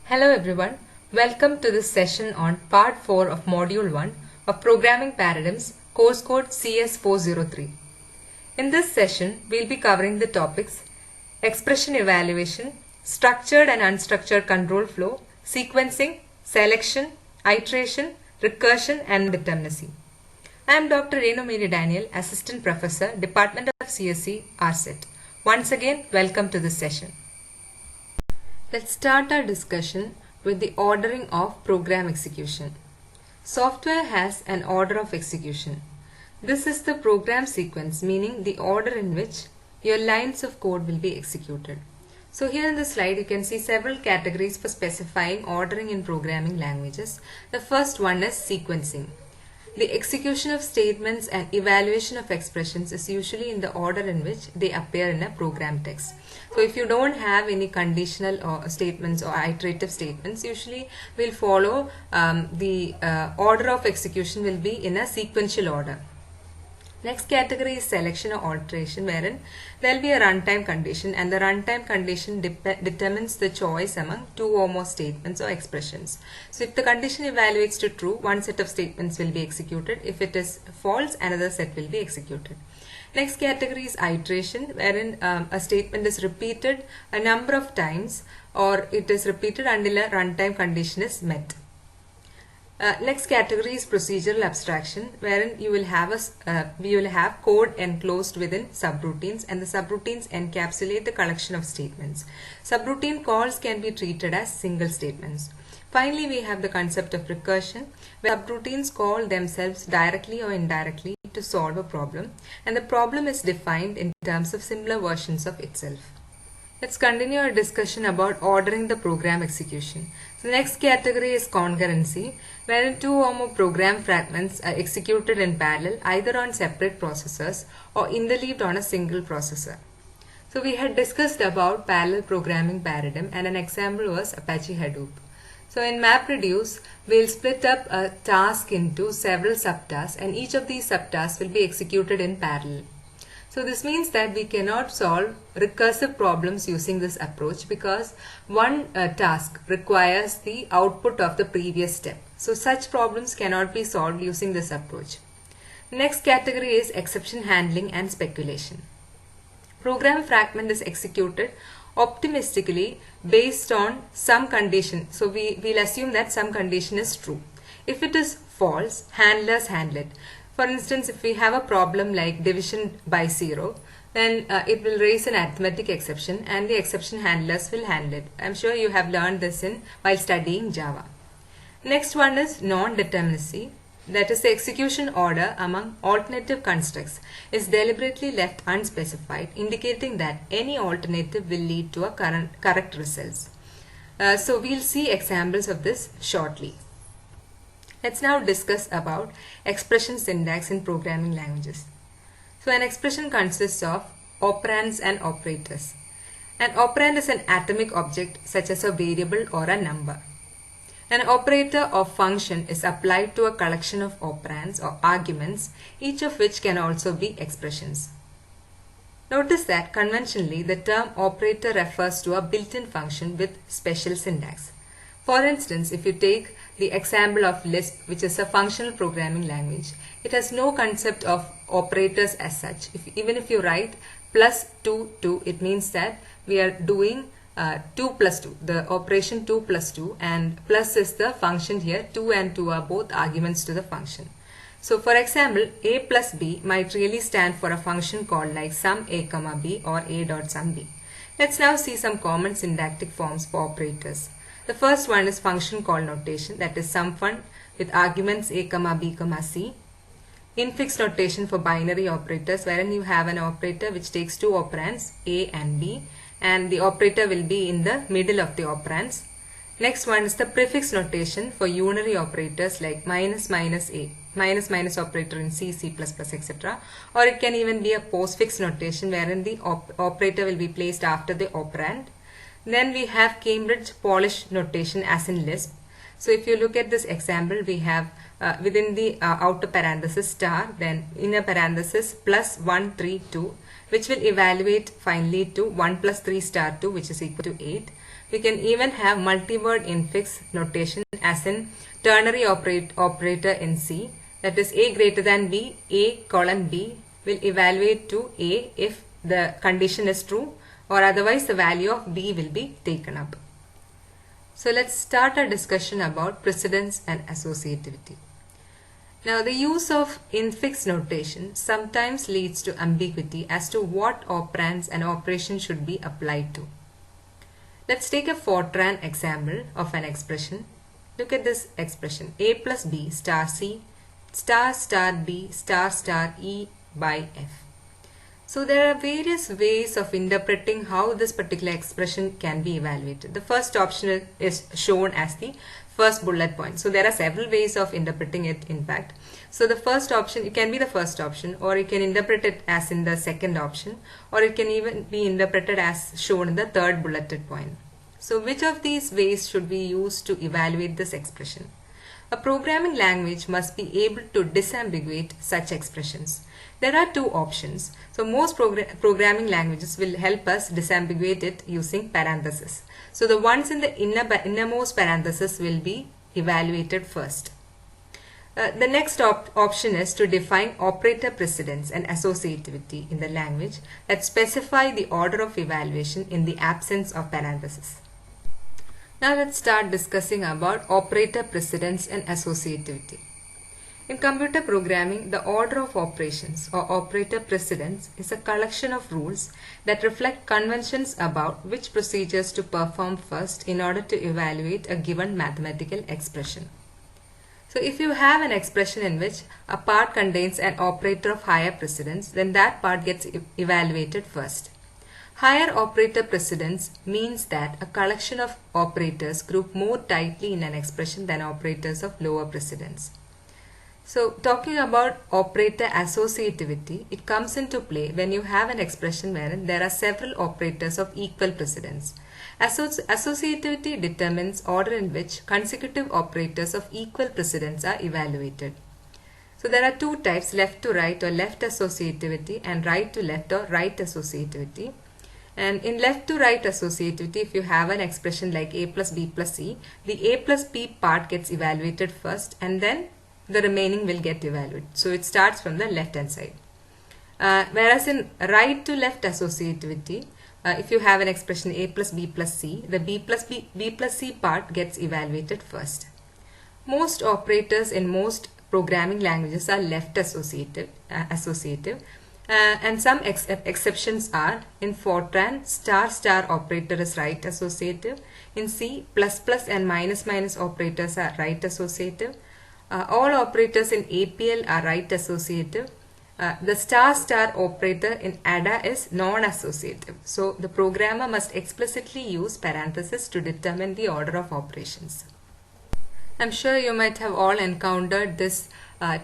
Hello everyone, welcome to this session on part 4 of module 1 of Programming Paradigms, course code CS403. In this session, we'll be covering the topics expression evaluation, structured and unstructured control flow, sequencing, selection, iteration, recursion and determinacy. I am Dr. Renu Mary Daniel, Assistant Professor, Department of CSE, RSET. Once again, welcome to this session. Let's start our discussion with the ordering of program execution. Software has an order of execution. This is the program sequence, meaning the order in which your lines of code will be executed. So here in the slide you can see several categories for specifying ordering in programming languages. The first one is sequencing. The execution of statements and evaluation of expressions is usually in the order in which they appear in a program text. So if you don't have any conditional or statements or iterative statements, usually we'll follow the order of execution will be in a sequential order. Next category is selection or alteration, wherein there will be a runtime condition and the runtime condition determines the choice among two or more statements or expressions. So if the condition evaluates to true, one set of statements will be executed. If it is false, another set will be executed. Next category is iteration, wherein a statement is repeated a number of times or it is repeated until a runtime condition is met. Next category is procedural abstraction, wherein you will have code enclosed within subroutines, and the subroutines encapsulate the collection of statements. Subroutine calls can be treated as single statements. Finally, we have the concept of recursion, where subroutines call themselves directly or indirectly to solve a problem, and the problem is defined in terms of similar versions of itself. Let's continue our discussion about ordering the program execution. So the next category is concurrency, wherein two or more program fragments are executed in parallel either on separate processors or interleaved on a single processor. So we had discussed about parallel programming paradigm, and an example was Apache Hadoop. So in MapReduce, we'll split up a task into several subtasks, and each of these subtasks will be executed in parallel. So this means that we cannot solve recursive problems using this approach because one task requires the output of the previous step. So such problems cannot be solved using this approach. Next category is exception handling and speculation. Program fragment is executed optimistically based on some condition. So we'll assume that some condition is true. If it is false, handlers handle it. For instance, if we have a problem like division by 0, then it will raise an arithmetic exception and the exception handlers will handle it. I'm sure you have learned this while studying Java. Next one is non-determinacy, that is the execution order among alternative constructs is deliberately left unspecified, indicating that any alternative will lead to a correct results. So we'll see examples of this shortly. Let's now discuss about expression syntax in programming languages. So an expression consists of operands and operators. An operand is an atomic object such as a variable or a number. An operator or function is applied to a collection of operands or arguments, each of which can also be expressions. Notice that conventionally the term operator refers to a built-in function with special syntax. For instance, if you take the example of Lisp, which is a functional programming language, it has no concept of operators as such. Even if you write plus 2, 2, it means that we are doing 2 plus 2, the operation 2 plus 2, and plus is the function here. 2 and 2 are both arguments to the function. So for example, a plus b might really stand for a function called like sum a comma b or a dot sum b. Let's now see some common syntactic forms for operators. The first one is function call notation, that is SUMFUN with arguments a comma b comma c. Infix notation for binary operators, wherein you have an operator which takes two operands a and b, and the operator will be in the middle of the operands. Next one is the prefix notation for unary operators like minus minus a, minus minus operator in C, C++, etc. Or it can even be a postfix notation wherein the operator will be placed after the operand. Then we have Cambridge Polish notation as in Lisp. So if you look at this example, we have within the outer parenthesis star, then inner parenthesis plus 1, 3, 2, which will evaluate finally to 1 plus 3 star 2, which is equal to 8. We can even have multi-word infix notation as in ternary operator in C, that is A greater than B, A colon B will evaluate to A if the condition is true, or otherwise the value of B will be taken up. So let's start our discussion about precedence and associativity. Now the use of infix notation sometimes leads to ambiguity as to what operands an operation should be applied to. Let's take a Fortran example of an expression. Look at this expression: A plus B star C star star B star star E by F. So there are various ways of interpreting how this particular expression can be evaluated. The first option is shown as the first bullet point. So there are several ways of interpreting it, in fact. So the first option, it can be the first option, or you can interpret it as in the second option, or it can even be interpreted as shown in the third bulleted point. So which of these ways should we use to evaluate this expression? A programming language must be able to disambiguate such expressions. There are two options. So most programming languages will help us disambiguate it using parentheses. So the ones in the innermost parenthesis will be evaluated first. The next option is to define operator precedence and associativity in the language that specify the order of evaluation in the absence of parentheses. Now let's start discussing about operator precedence and associativity. In computer programming, the order of operations or operator precedence is a collection of rules that reflect conventions about which procedures to perform first in order to evaluate a given mathematical expression. So if you have an expression in which a part contains an operator of higher precedence, then that part gets evaluated first. Higher operator precedence means that a collection of operators group more tightly in an expression than operators of lower precedence. So talking about operator associativity, it comes into play when you have an expression wherein there are several operators of equal precedence. Associativity determines order in which consecutive operators of equal precedence are evaluated. So there are two types, left to right or left associativity, and right to left or right associativity. And in left to right associativity, if you have an expression like A plus B plus C, the A plus B part gets evaluated first and then the remaining will get evaluated. So it starts from the left hand side. Whereas in right to left associativity, if you have an expression A plus B plus C, the B plus C part gets evaluated first. Most operators in most programming languages are left associative, and some exceptions are: in Fortran, star star operator is right associative. In C, plus plus and minus minus operators are right associative. All operators in APL are right associative. The star star operator in ADA is non-associative. So the programmer must explicitly use parentheses to determine the order of operations. I'm sure you might have all encountered this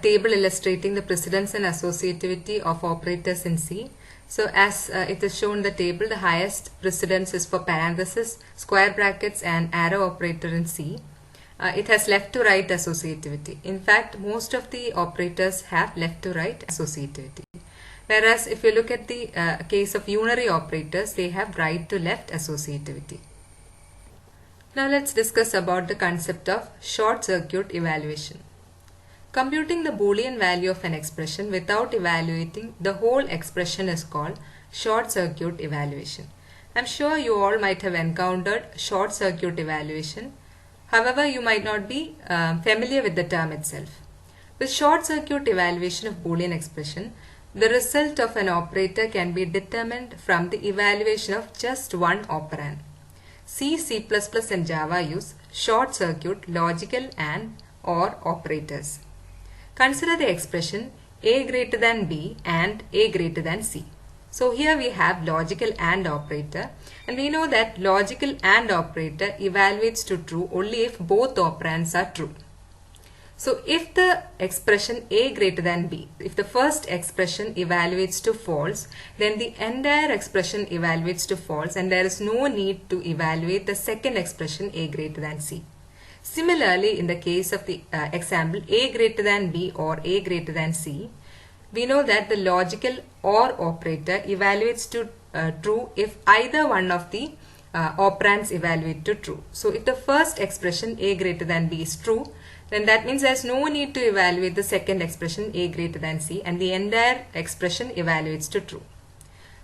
table illustrating the precedence and associativity of operators in C. So as it is shown in the table, the highest precedence is for parentheses, square brackets and arrow operator in C. It has left to right associativity. In fact, most of the operators have left to right associativity. Whereas if you look at the case of unary operators, they have right to left associativity. Now let's discuss about the concept of short circuit evaluation. Computing the Boolean value of an expression without evaluating the whole expression is called short circuit evaluation. I'm sure you all might have encountered short circuit evaluation. However, you might not be familiar with the term itself. With short circuit evaluation of Boolean expression, the result of an operator can be determined from the evaluation of just one operand. C, C++ and Java use short circuit logical and or operators. Consider the expression A greater than B and A greater than C. So here we have logical AND operator, and we know that logical AND operator evaluates to true only if both operands are true. So if the expression A greater than B, if the first expression evaluates to false, then the entire expression evaluates to false and there is no need to evaluate the second expression A greater than C. Similarly, in the case of the example A greater than B or A greater than C, we know that the logical OR operator evaluates to true if either one of the operands evaluate to true. So if the first expression a greater than b is true, then that means there's no need to evaluate the second expression a greater than c, and the entire expression evaluates to true.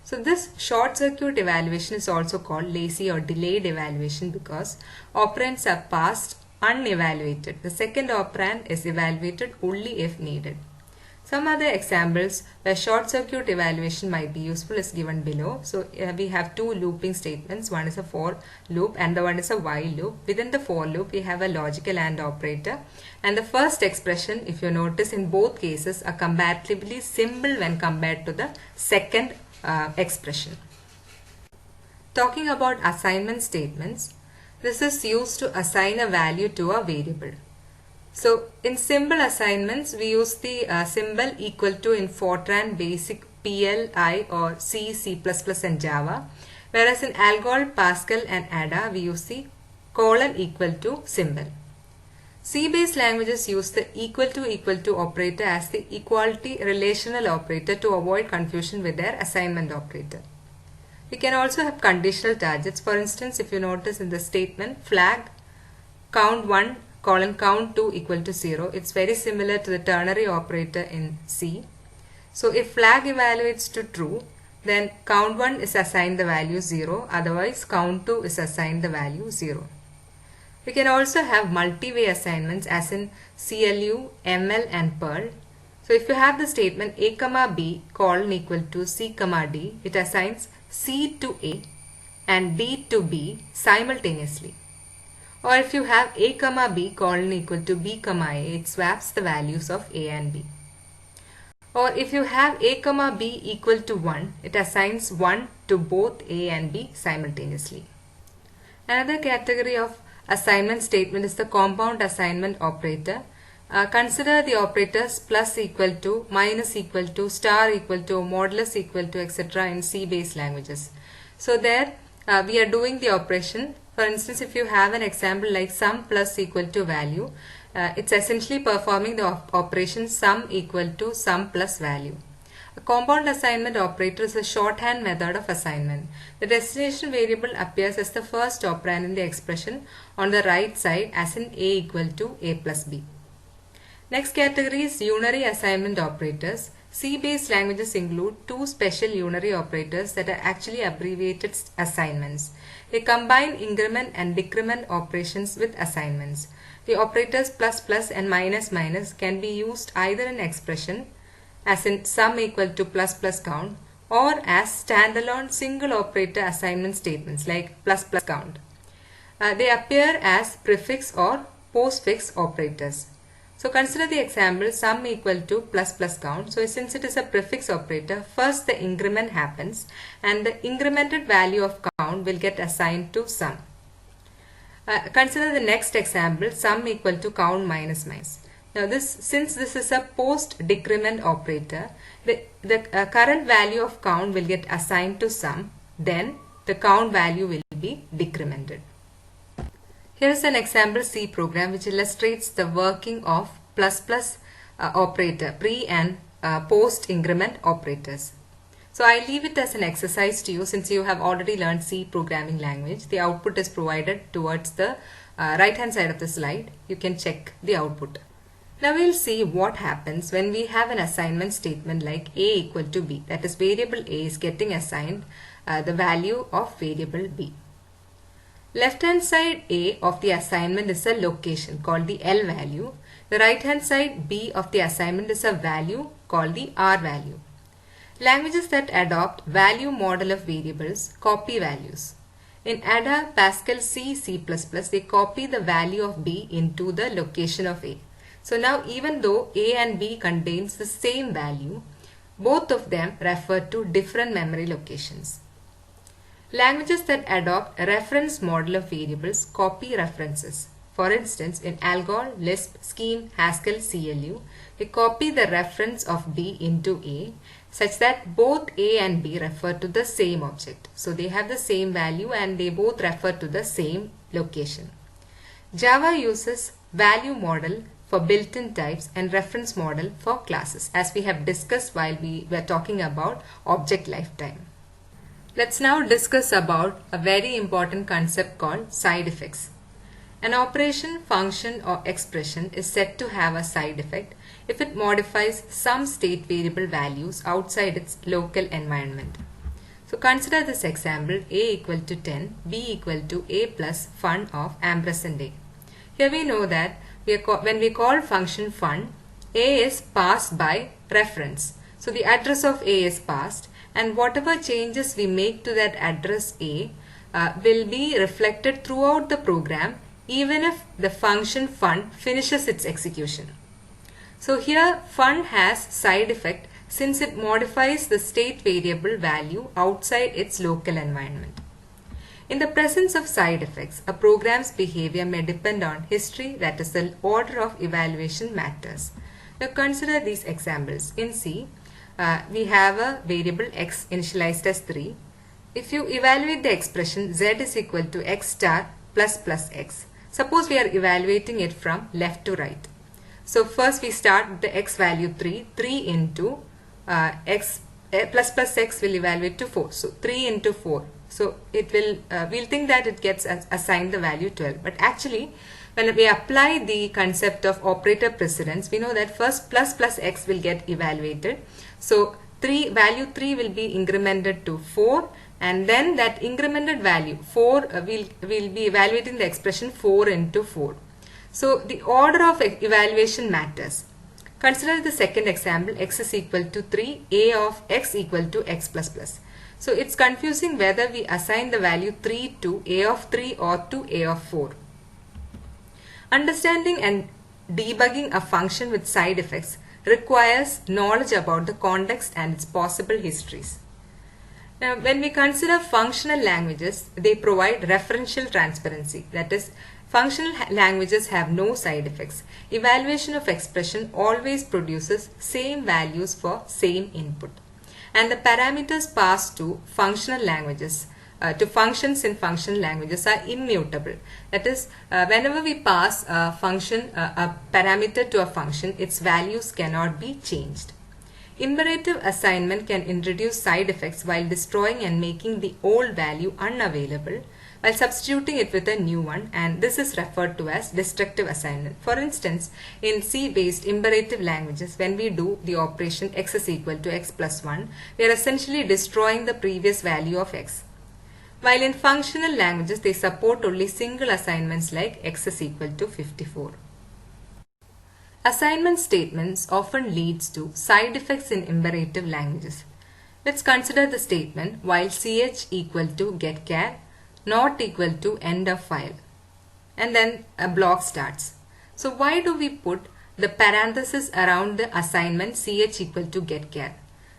So this short circuit evaluation is also called lazy or delayed evaluation because operands are passed unevaluated. The second operand is evaluated only if needed. Some other examples where short circuit evaluation might be useful is given below. So we have two looping statements. One is a for loop and the one is a while loop. Within the for loop we have a logical AND operator, and the first expression, if you notice, in both cases are comparatively simple when compared to the second expression. Talking about assignment statements, this is used to assign a value to a variable. So in simple assignments, we use the symbol equal to in Fortran, Basic, PL, I or C, C++ and Java. Whereas in Algol, Pascal and Ada, we use the colon equal to symbol. C-based languages use the equal to operator as the equality relational operator to avoid confusion with their assignment operator. We can also have conditional targets. For instance, if you notice in the statement flag count1 colon count 2 equal to 0, it's very similar to the ternary operator in C. So if flag evaluates to true, then count 1 is assigned the value 0, otherwise count 2 is assigned the value 0. We can also have multi-way assignments as in CLU, ML and Perl. So if you have the statement a comma b colon equal to c comma d, it assigns c to a and d to b simultaneously. Or if you have a comma b colon equal to b comma a, it swaps the values of a and b. Or if you have a comma b equal to 1, it assigns 1 to both a and b simultaneously. Another category of assignment statement is the compound assignment operator. Consider the operators plus equal to, minus equal to, star equal to, modulus equal to, etc. in C-based languages. So there we are doing the operation. For instance, if you have an example like sum plus equal to value, it's essentially performing the operation sum equal to sum plus value. A compound assignment operator is a shorthand method of assignment. The destination variable appears as the first operand in the expression on the right side as in a equal to a plus b. Next category is unary assignment operators. C-based languages include two special unary operators that are actually abbreviated assignments. They combine increment and decrement operations with assignments. The operators plus plus and minus minus can be used either in expression as in sum equal to plus plus count or as standalone single operator assignment statements like plus plus count. They appear as prefix or postfix operators. So consider the example sum equal to plus plus count. So since it is a prefix operator, first the increment happens and the incremented value of count will get assigned to sum. Consider the next example sum equal to count minus minus. Now since this is a post decrement operator, the current value of count will get assigned to sum, then the count value will be decremented. Here is an example C program which illustrates the working of plus plus operator, pre and post increment operators. So I leave it as an exercise to you since you have already learned C programming language. The output is provided towards the right hand side of the slide. You can check the output. Now we'll see what happens when we have an assignment statement like a equal to b. That is, variable a is getting assigned the value of variable b. Left hand side A of the assignment is a location called the L value. The right hand side B of the assignment is a value called the R value. Languages that adopt value model of variables copy values. In Ada, Pascal, C, C++, they copy the value of B into the location of A. So now even though A and B contains the same value, both of them refer to different memory locations. Languages that adopt a reference model of variables copy references. For instance, in Algol, Lisp, Scheme, Haskell, CLU, they copy the reference of B into A such that both A and B refer to the same object. So they have the same value and they both refer to the same location. Java uses value model for built-in types and reference model for classes, as we have discussed while we were talking about object lifetime. Let's now discuss about a very important concept called side effects. An operation, function or expression is said to have a side effect if it modifies some state variable values outside its local environment. So consider this example: a equal to 10, b equal to a plus fun of ampersand a. Here we know that when we call function fun, a is passed by reference. So the address of a is passed, and whatever changes we make to that address a will be reflected throughout the program even if the function fun finishes its execution. So here fun has side effect since it modifies the state variable value outside its local environment. In the presence of side effects, a program's behavior may depend on history, that is the order of evaluation matters. Now consider these examples. In C, we have a variable x initialized as 3. If you evaluate the expression z is equal to x star plus plus x, suppose we are evaluating it from left to right. So first we start with the x value 3 into x plus plus x will evaluate to 4. So 3 into 4. So it will, we'll think that it gets assigned the value 12. But actually, when we apply the concept of operator precedence, we know that first plus plus x will get evaluated. So value 3 will be incremented to 4, and then that incremented value 4 will be evaluating the expression 4 into 4. So the order of evaluation matters. Consider the second example: x is equal to 3, a of x equal to x plus plus. So it's confusing whether we assign the value 3 to a of 3 or to a of 4. Understanding and debugging a function with side effects requires knowledge about the context and its possible histories. Now, when we consider functional languages, they provide referential transparency. That is, functional languages have no side effects. Evaluation of expression always produces same values for same input. And the parameters passed to functional languages, to functions in functional languages are immutable. That is, whenever we pass a function, a parameter to a function, its values cannot be changed. Imperative assignment can introduce side effects while destroying and making the old value unavailable while substituting it with a new one, and this is referred to as destructive assignment. For instance, in C-based imperative languages, when we do the operation x is equal to x plus 1, we are essentially destroying the previous value of x. While in functional languages, they support only single assignments like x is equal to 54. Assignment statements often leads to side effects in imperative languages. Let's consider the statement while ch equal to getchar not equal to end of file, and then a block starts. So why do we put the parenthesis around the assignment ch equal to getchar?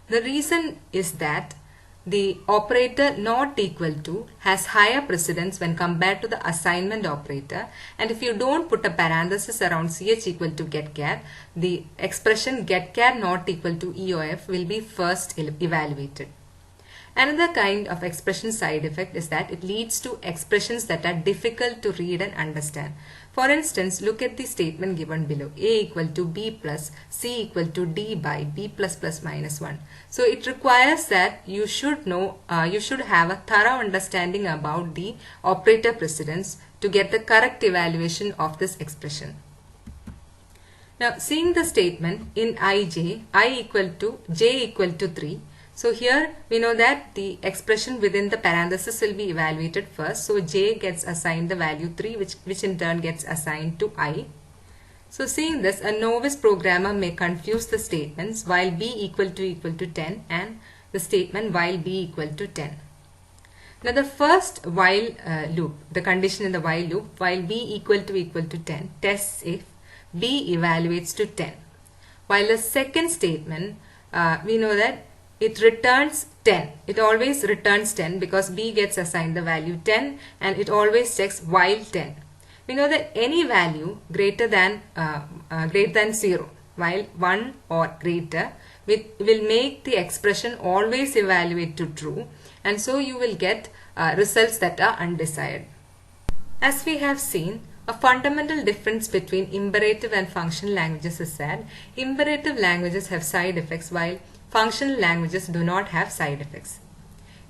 The reason is that the operator not equal to has higher precedence when compared to the assignment operator, and if you don't put a parenthesis around ch equal to getchar, the expression getchar not equal to EOF will be first evaluated. Another kind of expression side effect is that it leads to expressions that are difficult to read and understand. For instance, look at the statement given below: a equal to b plus c equal to d by b plus plus minus 1. So it requires that you should know, you should have a thorough understanding about the operator precedence to get the correct evaluation of this expression. Now, seeing the statement in ij, I equal to j equal to 3. So here we know that the expression within the parenthesis will be evaluated first. So j gets assigned the value 3, which in turn gets assigned to I. So seeing this, a novice programmer may confuse the statements while b equal to 10 and the statement while b equal to 10. Now the first while loop, the condition in the while loop, while b equal to 10, tests if b evaluates to 10. While the second statement, we know that it returns 10. It always returns 10 because b gets assigned the value 10, and it always checks while 10. We know that any value greater than 0, while 1 or greater, will make the expression always evaluate to true, and so you will get results that are undesired. As we have seen, a fundamental difference between imperative and functional languages is that imperative languages have side effects while functional languages do not have side effects.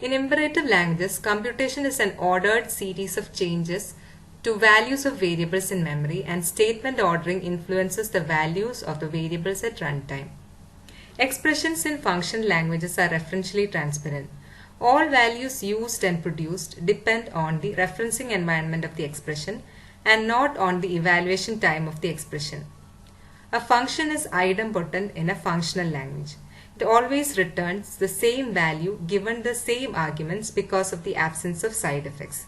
In imperative languages, computation is an ordered series of changes to values of variables in memory, and statement ordering influences the values of the variables at runtime. Expressions in function languages are referentially transparent. All values used and produced depend on the referencing environment of the expression and not on the evaluation time of the expression. A function is idempotent in a functional language. It always returns the same value given the same arguments because of the absence of side effects.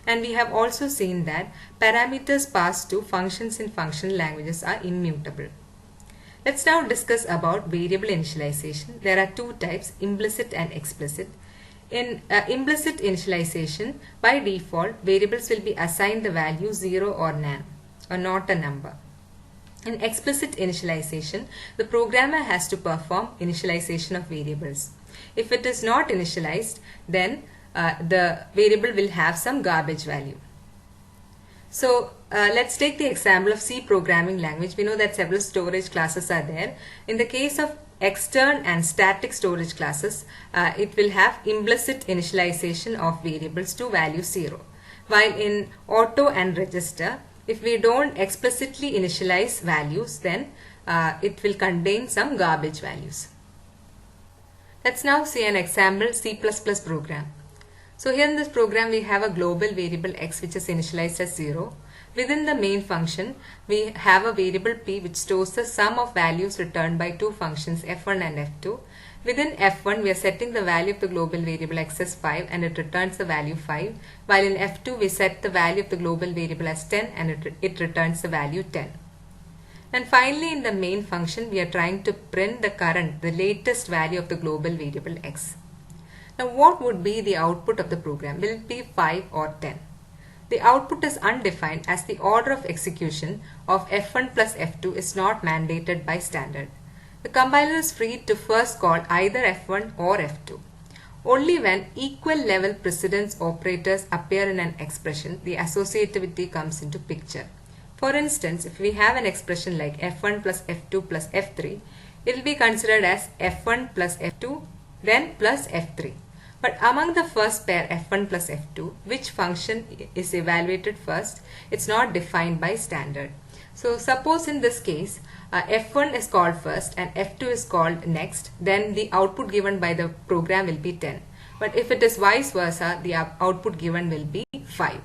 And we have also seen that parameters passed to functions in functional languages are immutable. Let's now discuss about variable initialization. There are two types, implicit and explicit. In implicit initialization, by default, variables will be assigned the value 0 or nan, or not a number. In explicit initialization, the programmer has to perform initialization of variables. If it is not initialized, then the variable will have some garbage value. So let's take the example of C programming language. We know that several storage classes are there. In the case of extern and static storage classes, it will have implicit initialization of variables to value 0. While in auto and register, if we don't explicitly initialize values, then it will contain some garbage values. Let's now see an example C++ program. So here in this program we have a global variable x which is initialized as 0. Within the main function we have a variable p which stores the sum of values returned by two functions f1 and f2. Within f1 we are setting the value of the global variable x as 5 and it returns the value 5, while in f2 we set the value of the global variable as 10 and it returns the value 10. And finally in the main function we are trying to print the latest value of the global variable x. Now what would be the output of the program? Will it be 5 or 10? The output is undefined as the order of execution of f1 plus f2 is not mandated by standard. The compiler is free to first call either f1 or f2. Only when equal level precedence operators appear in an expression, the associativity comes into picture. For instance, if we have an expression like f1 plus f2 plus f3, it will be considered as f1 plus f2 then plus f3. But among the first pair f1 plus f2, which function is evaluated first, it's not defined by standard. So suppose in this case, f1 is called first and f2 is called next, then the output given by the program will be 10. But if it is vice versa, the output given will be 5.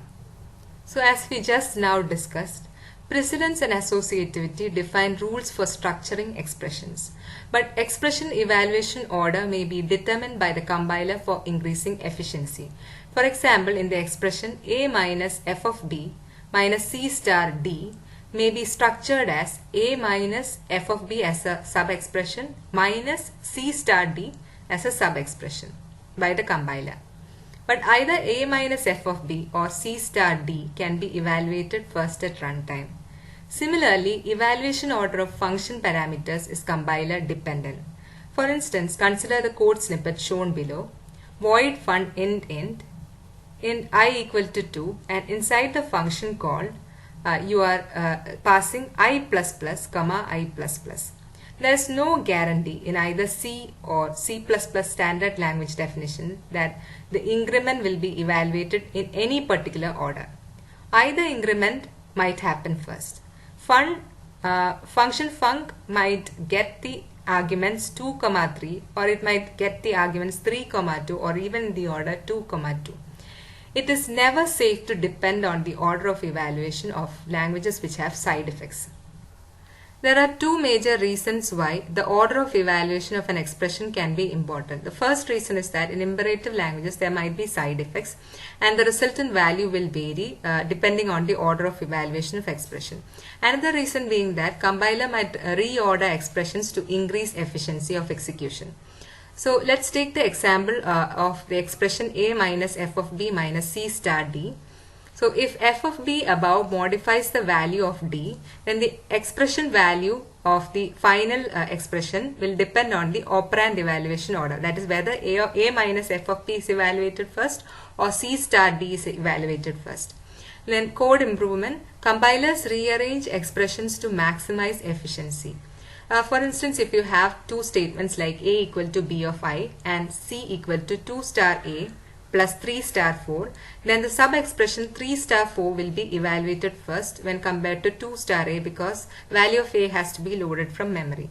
So as we just now discussed, precedence and associativity define rules for structuring expressions. But expression evaluation order may be determined by the compiler for increasing efficiency. For example, in the expression a minus f of b minus c star d may be structured as a minus f of b as a sub-expression minus c star d as a sub-expression by the compiler. But either a minus f of b or c star d can be evaluated first at runtime. Similarly, evaluation order of function parameters is compiler dependent. For instance, consider the code snippet shown below. Void fun int in I equal to 2, and inside the function called you are passing I++, comma I++. There is no guarantee in either C or C++ standard language definition that the increment will be evaluated in any particular order. Either increment might happen first. Function func might get the arguments 2, 3, or it might get the arguments 3, 2, or even the order 2, 2. It is never safe to depend on the order of evaluation of languages which have side effects. There are two major reasons why the order of evaluation of an expression can be important. The first reason is that in imperative languages there might be side effects and the resultant value will vary depending on the order of evaluation of expression. Another reason being that compiler might reorder expressions to increase efficiency of execution. So let's take the example of the expression a minus f of b minus c star d. So if f of b above modifies the value of d, then the expression value of the final expression will depend on the operand evaluation order. That is whether a minus f of b is evaluated first or c star d is evaluated first. Then code improvement. Compilers rearrange expressions to maximize efficiency. For instance, if you have two statements like A equal to B of I and C equal to 2 star A plus 3 star 4, then the sub-expression 3 star 4 will be evaluated first when compared to 2 star A because value of A has to be loaded from memory.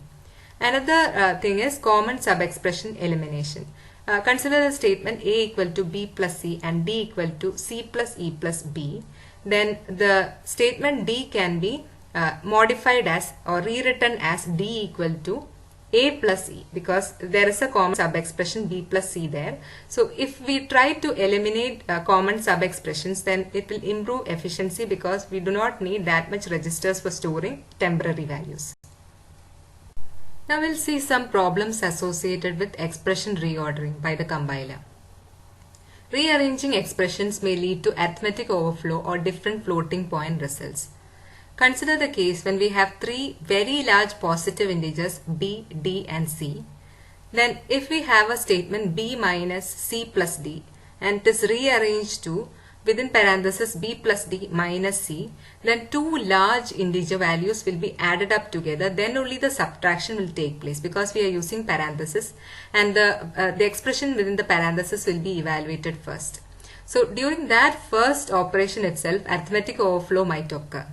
Another thing is common sub-expression elimination. Consider the statement A equal to B plus C and D equal to C plus E plus B. Then the statement D can be modified as or rewritten as D equal to A plus E because there is a common sub-expression B plus C there. So if we try to eliminate common sub-expressions, then it will improve efficiency because we do not need that much registers for storing temporary values. Now we'll see some problems associated with expression reordering by the compiler. Rearranging expressions may lead to arithmetic overflow or different floating point results. Consider the case when we have three very large positive integers b, d and c. Then if we have a statement b minus c plus d and it is rearranged to within parenthesis b plus d minus c, then two large integer values will be added up together. Then only the subtraction will take place because we are using parenthesis, and the expression within the parenthesis will be evaluated first. So during that first operation itself, arithmetic overflow might occur.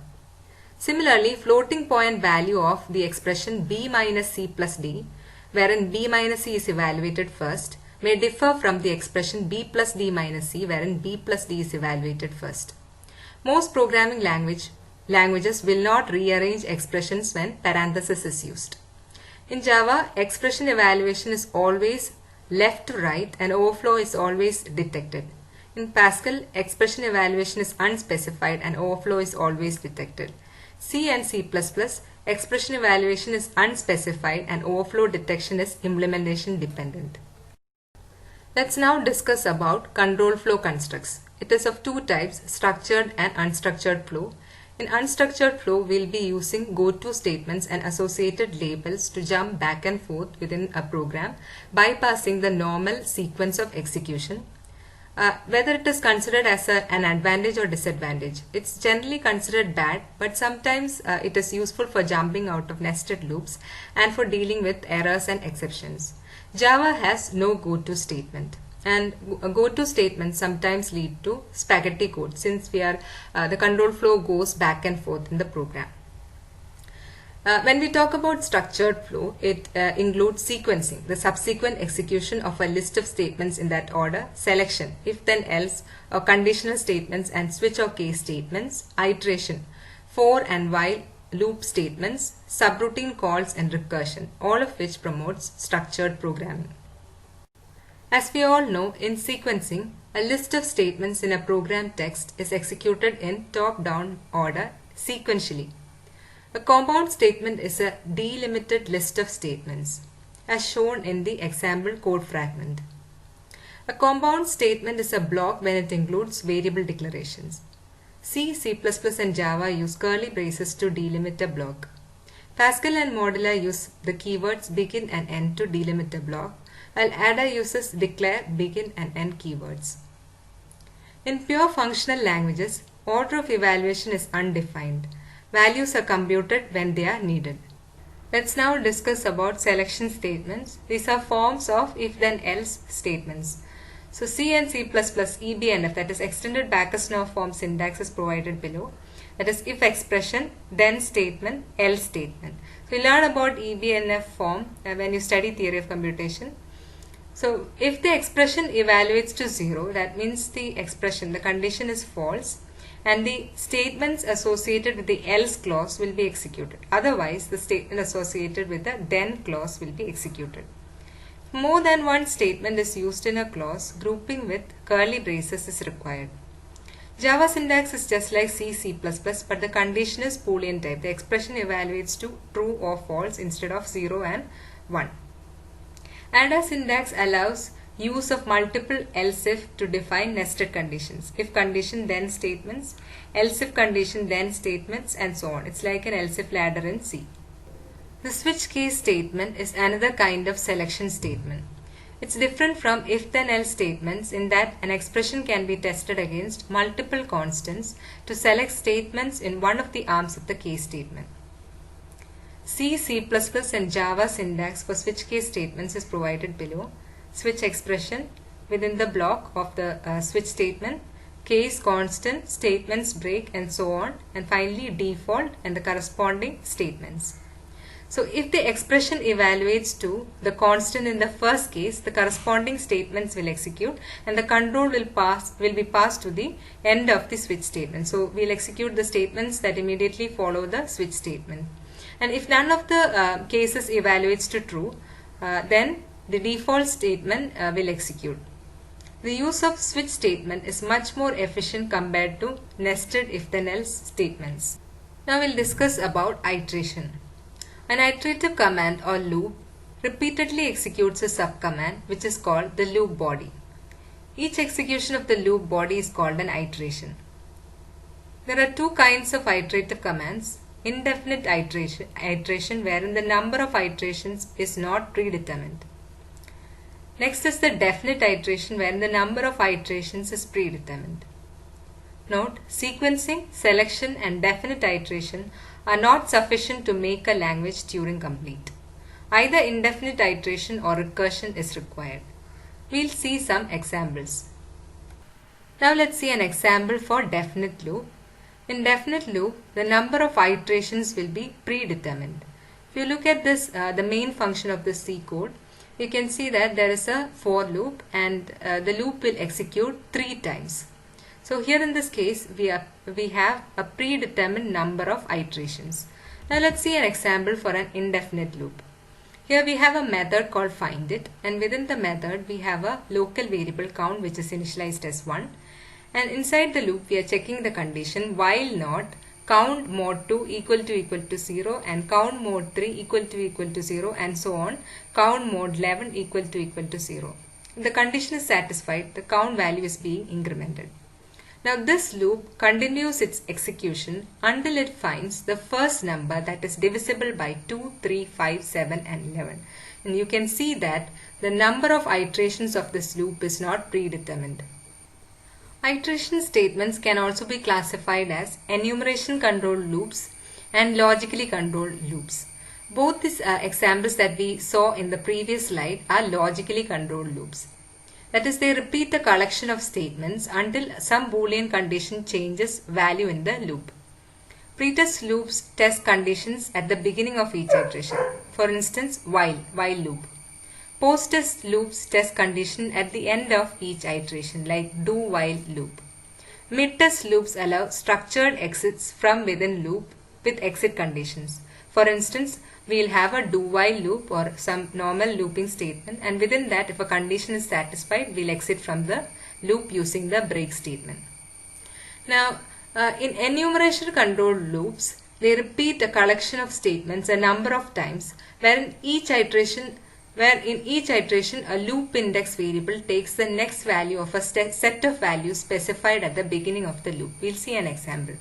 Similarly, floating point value of the expression b minus c plus d, wherein b minus c is evaluated first, may differ from the expression b plus d minus c, wherein b plus d is evaluated first. Most programming languages will not rearrange expressions when parenthesis is used. In Java, expression evaluation is always left to right and overflow is always detected. In Pascal, expression evaluation is unspecified and overflow is always detected. C and C++, expression evaluation is unspecified and overflow detection is implementation dependent. Let's now discuss about control flow constructs. It is of two types, structured and unstructured flow. In unstructured flow, we'll be using goto statements and associated labels to jump back and forth within a program, bypassing the normal sequence of execution. Whether it is considered as an advantage or disadvantage, it's generally considered bad, but sometimes it is useful for jumping out of nested loops and for dealing with errors and exceptions. Java has no goto statement, and goto statements sometimes lead to spaghetti code since the control flow goes back and forth in the program. When we talk about structured flow, it includes sequencing, the subsequent execution of a list of statements in that order, selection, if then else, or conditional statements and switch or case statements, iteration, for and while loop statements, subroutine calls and recursion, all of which promotes structured programming. As we all know, in sequencing, a list of statements in a program text is executed in top-down order sequentially. A compound statement is a delimited list of statements, as shown in the example code fragment. A compound statement is a block when it includes variable declarations. C, C++ and Java use curly braces to delimit a block. Pascal and Modular use the keywords begin and end to delimit a block, while Ada uses declare, begin and end keywords. In pure functional languages, order of evaluation is undefined. Values are computed when they are needed. Let's now discuss about selection statements. These are forms of if-then-else statements. So C and C++ EBNF, that is extended Backus-Naur form syntax, is provided below. That is if expression, then statement, else statement. So you learn about EBNF form when you study theory of computation. So if the expression evaluates to 0, that means the expression, the condition is false, and the statements associated with the else clause will be executed. Otherwise, the statement associated with the then clause will be executed. If more than one statement is used in a clause, grouping with curly braces is required. Java syntax is just like C, C++, but the condition is Boolean type. The expression evaluates to true or false instead of 0 and 1. Ada syntax allows use of multiple else if to define nested conditions. If condition then statements, else if condition then statements, and so on. It's like an else if ladder in C. The switch case statement is another kind of selection statement. It's different from if then else statements in that an expression can be tested against multiple constants to select statements in one of the arms of the case statement. C, C++ and Java syntax for switch case statements is provided below. Switch expression within the block of the switch statement, case constant, statements break and so on, and finally default and the corresponding statements. So if the expression evaluates to the constant in the first case, the corresponding statements will execute and the control will be passed to the end of the switch statement. So we'll execute the statements that immediately follow the switch statement. And if none of the cases evaluates to true, then the default statement will execute. The use of switch statement is much more efficient compared to nested if-then-else statements. Now we'll discuss about iteration. An iterative command or loop repeatedly executes a subcommand which is called the loop body. Each execution of the loop body is called an iteration. There are two kinds of iterative commands. Indefinite iteration wherein the number of iterations is not predetermined. Next is the definite iteration wherein the number of iterations is predetermined. Note, sequencing, selection and definite iteration are not sufficient to make a language Turing complete. Either indefinite iteration or recursion is required. We'll see some examples. Now let's see an example for definite loop. In definite loop, the number of iterations will be predetermined. If you look at this, the main function of the C code, you can see that there is a for loop and the loop will execute 3 times. So here in this case, we have a predetermined number of iterations. Now let's see an example for an indefinite loop. Here we have a method called findIt, and within the method we have a local variable count which is initialized as 1. And inside the loop we are checking the condition while not count mod 2 equal to 0 and count mod 3 equal to 0 and so on, count mod 11 equal to 0. If the condition is satisfied, the count value is being incremented. Now this loop continues its execution until it finds the first number that is divisible by 2, 3, 5, 7 and 11. And you can see that the number of iterations of this loop is not predetermined. Iteration statements can also be classified as enumeration controlled loops and logically controlled loops. Both these examples that we saw in the previous slide are logically controlled loops. That is, they repeat a collection of statements until some Boolean condition changes value in the loop. Pretest loops test conditions at the beginning of each iteration. For instance, while loop. Post-test loops test condition at the end of each iteration, like do-while loop. Mid-test loops allow structured exits from within loop with exit conditions. For instance, we will have a do-while loop or some normal looping statement, and within that, if a condition is satisfied, we will exit from the loop using the break statement. Now, in enumeration controlled loops, they repeat a collection of statements a number of times, where in each iteration a loop index variable takes the next value of a set of values specified at the beginning of the loop. We'll see an example.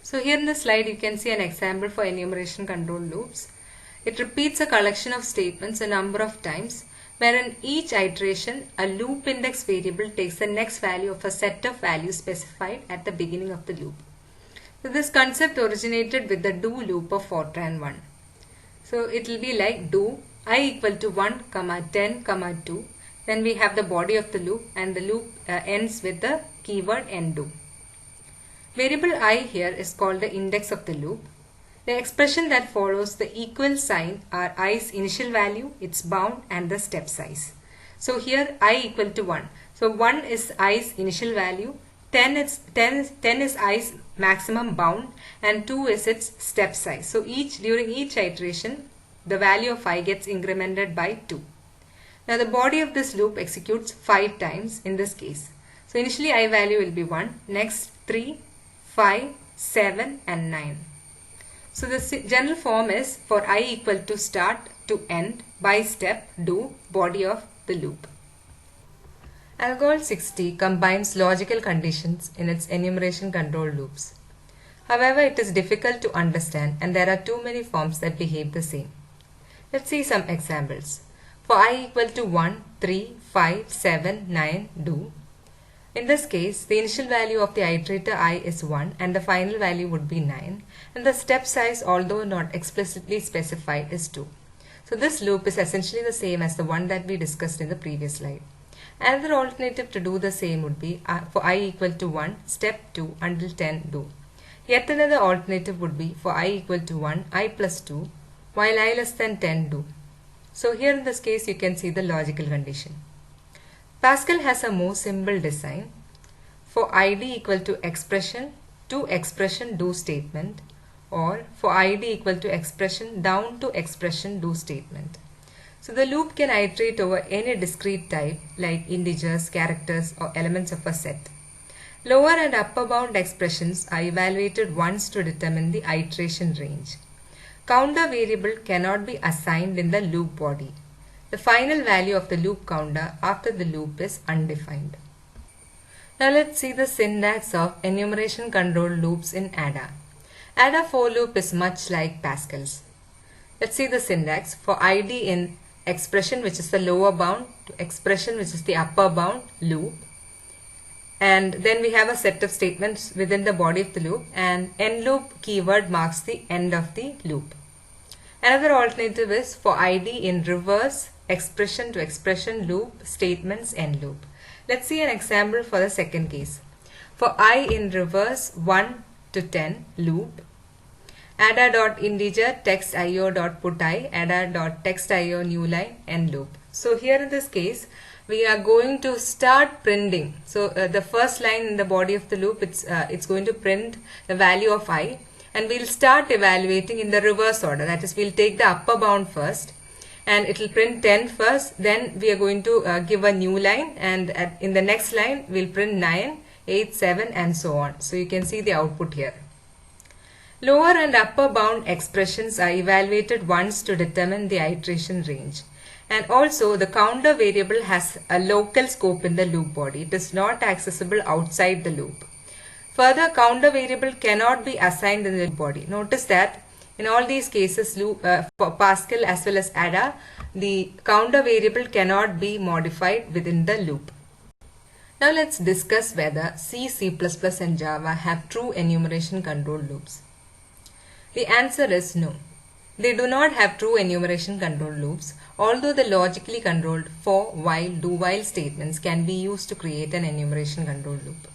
So here in the slide you can see an example for enumeration control loops. It repeats a collection of statements a number of times, where in each iteration a loop index variable takes the next value of a set of values specified at the beginning of the loop. So this concept originated with the do loop of Fortran 1. So it will be like do I equal to 1, 10, 2. Then we have the body of the loop, and the loop ends with the keyword enddO. Variable I here is called the index of the loop. The expression that follows the equal sign are i's initial value, its bound and the step size. So here I equal to 1. So 1 is i's initial value, 10 is i's maximum bound, and 2 is its step size. So during each iteration the value of I gets incremented by 2. Now the body of this loop executes 5 times in this case. So initially I value will be 1, next 3, 5, 7 and 9. So the general form is for I equal to start to end by step do body of the loop. Algol 60 combines logical conditions in its enumeration control loops. However, it is difficult to understand and there are too many forms that behave the same. Let's see some examples. For I equal to 1, 3, 5, 7, 9, do. In this case, the initial value of the iterator I is 1 and the final value would be 9, and the step size, although not explicitly specified, is 2. So this loop is essentially the same as the one that we discussed in the previous slide. Another alternative to do the same would be for I equal to 1, step 2 until 10 do. Yet another alternative would be for I equal to 1, I plus 2, while I less than 10 do. So here in this case you can see the logical condition. Pascal has a more simple design. For id equal to expression do statement, or for id equal to expression down to expression do statement. So the loop can iterate over any discrete type like integers, characters, or elements of a set. Lower and upper bound expressions are evaluated once to determine the iteration range. Counter variable cannot be assigned in the loop body. The final value of the loop counter after the loop is undefined. Now let's see the syntax of enumeration control loops in ADA. ADA for loop is much like Pascal's. Let's see the syntax. For id in expression, which is the lower bound, to expression, which is the upper bound, loop. And then we have a set of statements within the body of the loop, and end loop keyword marks the end of the loop. Another alternative is for id in reverse, expression to expression loop, statements, end loop. Let's see an example for the second case. For I in reverse 1 to 10 loop, ada.integer text io.put I, ada.text io new line, end loop. So here in this case we are going to start printing. So the first line in the body of the loop, it's going to print the value of I, and we'll start evaluating in the reverse order. That is, we'll take the upper bound first and it will print 10 first, then we are going to give a new line, and in the next line we'll print 9, 8, 7 and so on. So you can see the output here. Lower and upper bound expressions are evaluated once to determine the iteration range. And also the counter variable has a local scope in the loop body. It is not accessible outside the loop. Further, counter variable cannot be assigned in the loop body. Notice that in all these cases, for Pascal as well as ADA, the counter variable cannot be modified within the loop. Now let's discuss whether C, C++ and Java have true enumeration control loops. The answer is no. They do not have true enumeration control loops, although the logically controlled for, while, do while statements can be used to create an enumeration control loop.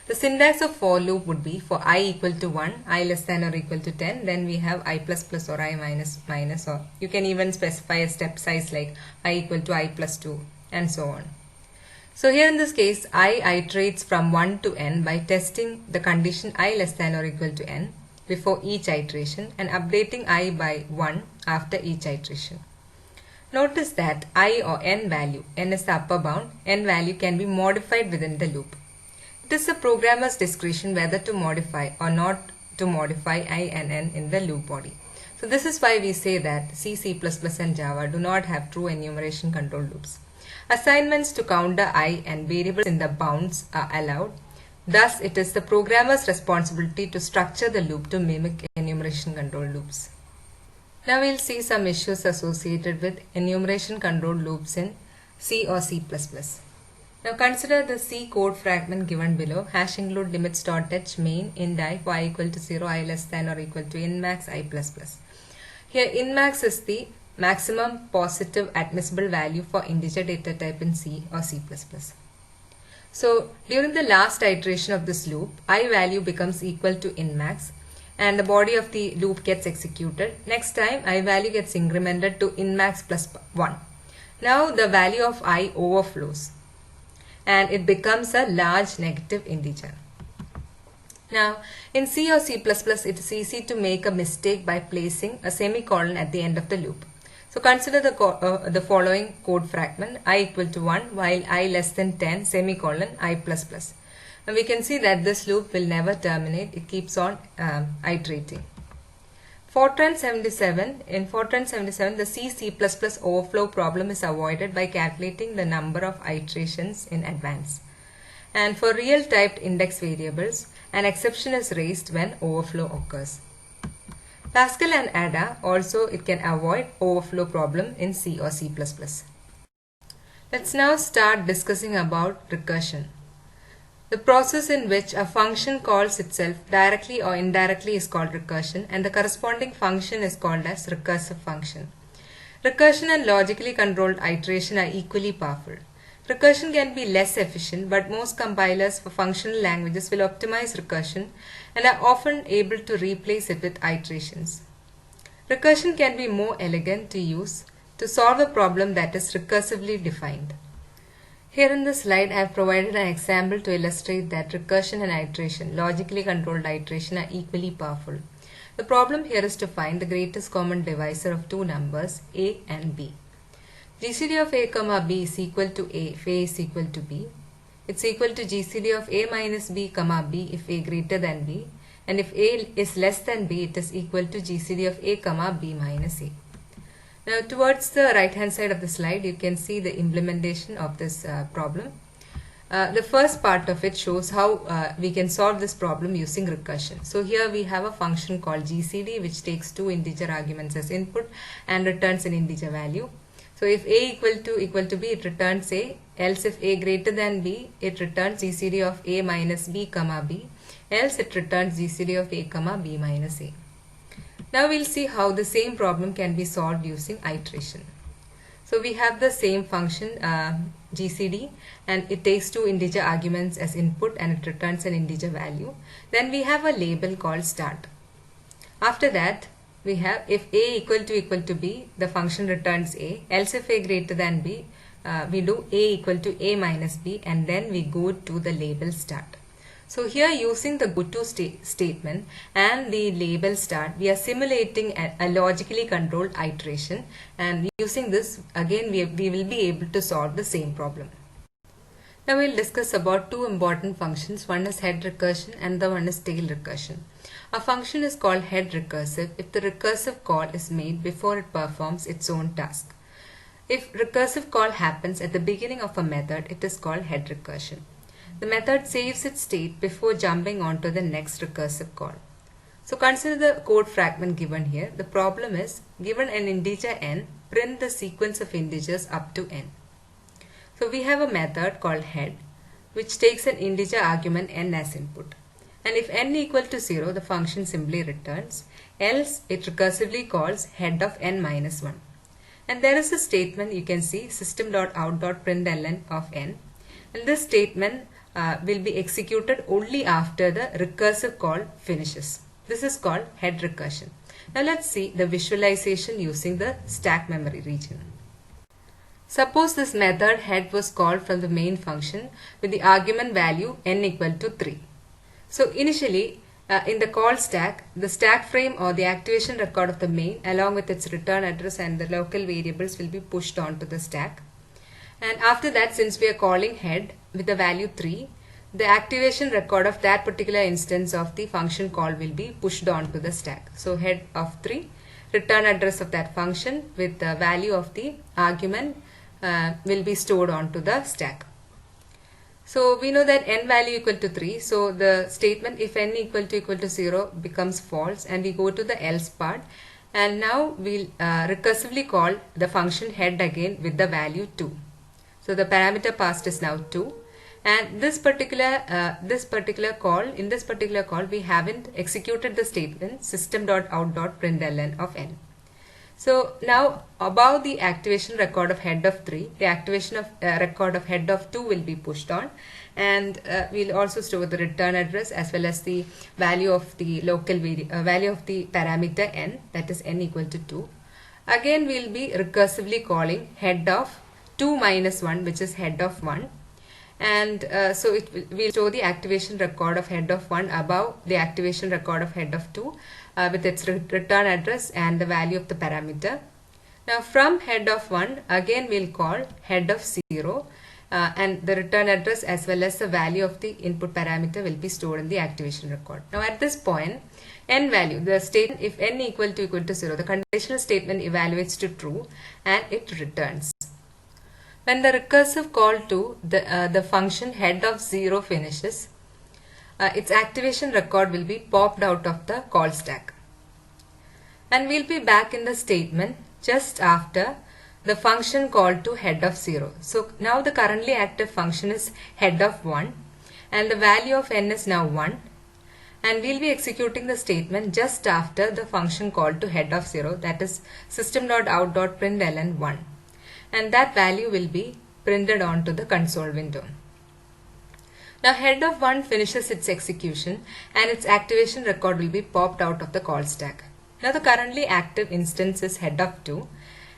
The syntax of for loop would be for I equal to 1, I less than or equal to 10, then we have I plus plus or I minus minus, or you can even specify a step size like I equal to I plus 2 and so on. So here in this case, I iterates from 1 to n by testing the condition I less than or equal to n before each iteration and updating I by 1 after each iteration. Notice that I or n value, n is the upper bound, n value can be modified within the loop. It is the programmer's discretion whether to modify or not to modify I and n in the loop body. So this is why we say that C, C++ and Java do not have true enumeration control loops. Assignments to counter I and variables in the bounds are allowed. Thus, it is the programmer's responsibility to structure the loop to mimic enumeration control loops. Now we'll see some issues associated with enumeration control loops in C or C++. Now consider the C code fragment given below. Hash include limits.h main int I for I equal to 0, I less than or equal to inmax I plus plus. Here inmax is the maximum positive admissible value for integer data type in C or C++. So during the last iteration of this loop, I value becomes equal to inmax and the body of the loop gets executed. Next time I value gets incremented to inmax plus 1. Now the value of I overflows and it becomes a large negative integer. Now in C or C++ it is easy to make a mistake by placing a semicolon at the end of the loop. So consider the following code fragment: I equal to 1 while I less than 10 semicolon I plus plus. Now we can see that this loop will never terminate. It keeps on iterating. Fortran 77, in Fortran 77 the C++ overflow problem is avoided by calculating the number of iterations in advance. And for real typed index variables, an exception is raised when overflow occurs. Pascal and ADA also it can avoid overflow problem in C or C++. Let's now start discussing about recursion. The process in which a function calls itself directly or indirectly is called recursion, and the corresponding function is called as recursive function. Recursion and logically controlled iteration are equally powerful. Recursion can be less efficient, but most compilers for functional languages will optimize recursion and are often able to replace it with iterations. Recursion can be more elegant to use to solve a problem that is recursively defined. Here in this slide, I have provided an example to illustrate that recursion and iteration, logically controlled iteration, are equally powerful. The problem here is to find the greatest common divisor of two numbers, a and b. GCD of a comma b is equal to a if a is equal to b. It's equal to GCD of a minus b comma b if a greater than b. And if a is less than b, it is equal to GCD of a comma b minus a. Now towards the right hand side of the slide, you can see the implementation of this problem. The first part of it shows how we can solve this problem using recursion. So here we have a function called GCD which takes two integer arguments as input and returns an integer value. So if a equal to b, it returns a, else if a greater than b, it returns GCD of a minus b comma b, else it returns GCD of a comma b minus a. Now we'll see how the same problem can be solved using iteration. So we have the same function GCD, and it takes two integer arguments as input and it returns an integer value. Then we have a label called start. After that we have if a equal to b, the function returns a, else if a greater than b, we do a equal to a minus b, and then we go to the label start. So here using the goto statement and the label start, we are simulating a logically controlled iteration, and using this again we will be able to solve the same problem. Now we'll discuss about two important functions. One is head recursion and the one is tail recursion. A function is called head recursive if the recursive call is made before it performs its own task. If recursive call happens at the beginning of a method, it is called head recursion. The method saves its state before jumping on to the next recursive call. So consider the code fragment given here. The problem is, given an integer n, print the sequence of integers up to n. So we have a method called head which takes an integer argument n as input. And if n equal to 0, the function simply returns, else it recursively calls head of n minus 1. And there is a statement you can see, system.out.println of n. And this statement will be executed only after the recursive call finishes. This is called head recursion. Now let's see the visualization using the stack memory region. Suppose this method head was called from the main function with the argument value n equal to 3. So initially in the call stack, the stack frame or the activation record of the main along with its return address and the local variables will be pushed onto the stack. And after that, since we are calling head with the value 3, the activation record of that particular instance of the function call will be pushed onto the stack. So head of 3, return address of that function with the value of the argument will be stored onto the stack. So we know that n value equal to 3. So the statement if n equal to 0 becomes false, and we go to the else part. And now we'll recursively call the function head again with the value 2. So the parameter passed is now 2, and in this particular call we haven't executed the statement system.out.println of n. So now above the activation record of head of 3, the activation of record of head of 2 will be pushed on, and we'll also store the return address as well as the value of the local value of the parameter n, that is n equal to 2. Again we'll be recursively calling head of 2 minus 1, which is head of 1, and so we'll store the activation record of head of 1 above the activation record of head of 2 with its return address and the value of the parameter. Now from head of 1 again we'll call head of 0 and the return address as well as the value of the input parameter will be stored in the activation record. Now at this point, n value, the statement if n equal to 0, the conditional statement evaluates to true and it returns. When the recursive call to the function head of 0 finishes, its activation record will be popped out of the call stack. And we'll be back in the statement just after the function called to head of 0. So now the currently active function is head of 1, and the value of n is now 1, and we'll be executing the statement just after the function called to head of 0, that is system.out.println 1, and that value will be printed onto the console window. Now head of 1 finishes its execution and its activation record will be popped out of the call stack. Now the currently active instance is head of 2,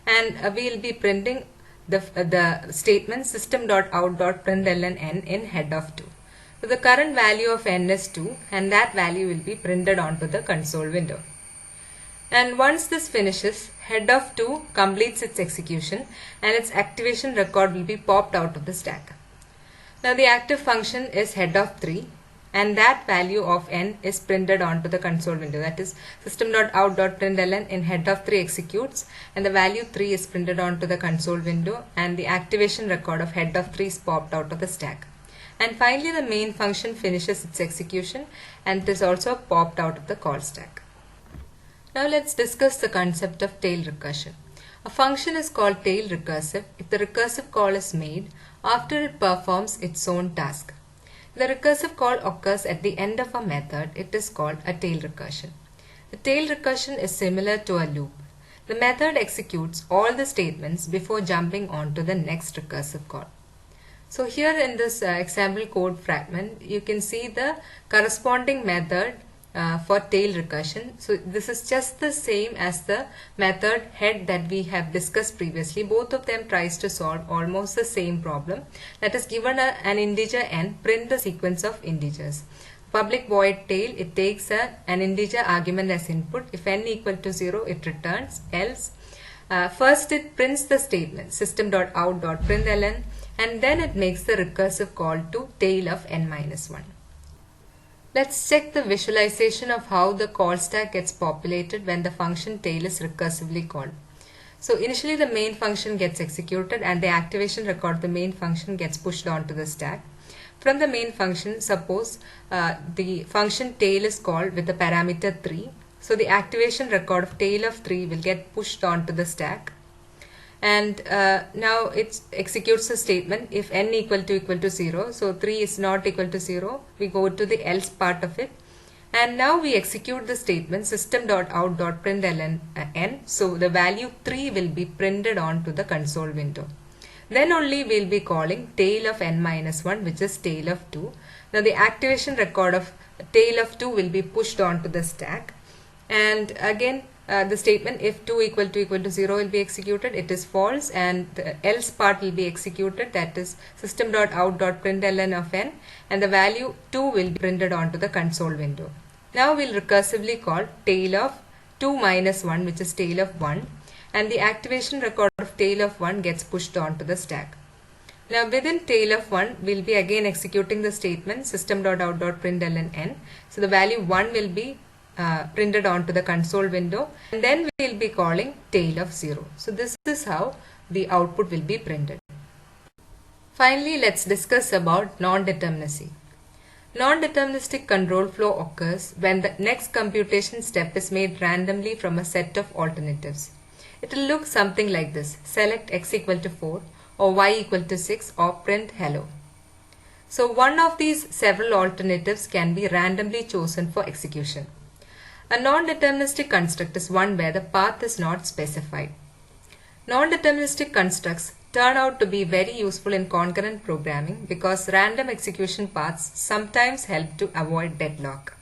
and we will be printing the statement system.out.println n in head of 2. So the current value of n is 2, and that value will be printed onto the console window. And once this finishes, head of 2 completes its execution and its activation record will be popped out of the stack. Now the active function is head of 3, and that value of n is printed onto the console window, that is system.out.println in head of 3 executes and the value 3 is printed onto the console window, and the activation record of head of 3 is popped out of the stack. And finally the main function finishes its execution and it is also popped out of the call stack. Now let's discuss the concept of tail recursion. A function is called tail recursive if the recursive call is made after it performs its own task. If the recursive call occurs at the end of a method, it is called a tail recursion. The tail recursion is similar to a loop. The method executes all the statements before jumping on to the next recursive call. So here in this example code fragment, you can see the corresponding method for tail recursion. So this is just the same as the method head that we have discussed previously. Both of them tries to solve almost the same problem. That is, given an integer n, print the sequence of integers. Public void tail, it takes an integer argument as input. If n equal to 0, it returns. Else, first it prints the statement system.out.println, and then it makes the recursive call to tail of n minus 1. Let's check the visualization of how the call stack gets populated when the function tail is recursively called. So initially the main function gets executed and the activation record of the main function gets pushed onto the stack. From the main function, suppose the function tail is called with the parameter 3. So the activation record of tail of 3 will get pushed onto the stack. And now it executes the statement if n equal to 0. So 3 is not equal to 0. We go to the else part of it. And now we execute the statement system.out.println n. So the value 3 will be printed onto the console window. Then only we will be calling tail of n minus 1, which is tail of 2. Now the activation record of tail of 2 will be pushed onto the stack. And again, the statement if 2 equal to 0 will be executed, it is false, and the else part will be executed, that is system.out.println of n, and the value 2 will be printed onto the console window. Now we will recursively call tail of 2 minus 1, which is tail of 1, and the activation record of tail of 1 gets pushed onto the stack. Now within tail of 1, we will be again executing the statement system.out.println n. So the value 1 will be printed onto the console window, and then we will be calling tail of 0. So this is how the output will be printed. Finally, let's discuss about non-determinacy. Non-deterministic control flow occurs when the next computation step is made randomly from a set of alternatives. It will look something like this: select x equal to 4 or y equal to 6 or print hello. So one of these several alternatives can be randomly chosen for execution. A non-deterministic construct is one where the path is not specified. Non-deterministic constructs turn out to be very useful in concurrent programming because random execution paths sometimes help to avoid deadlock.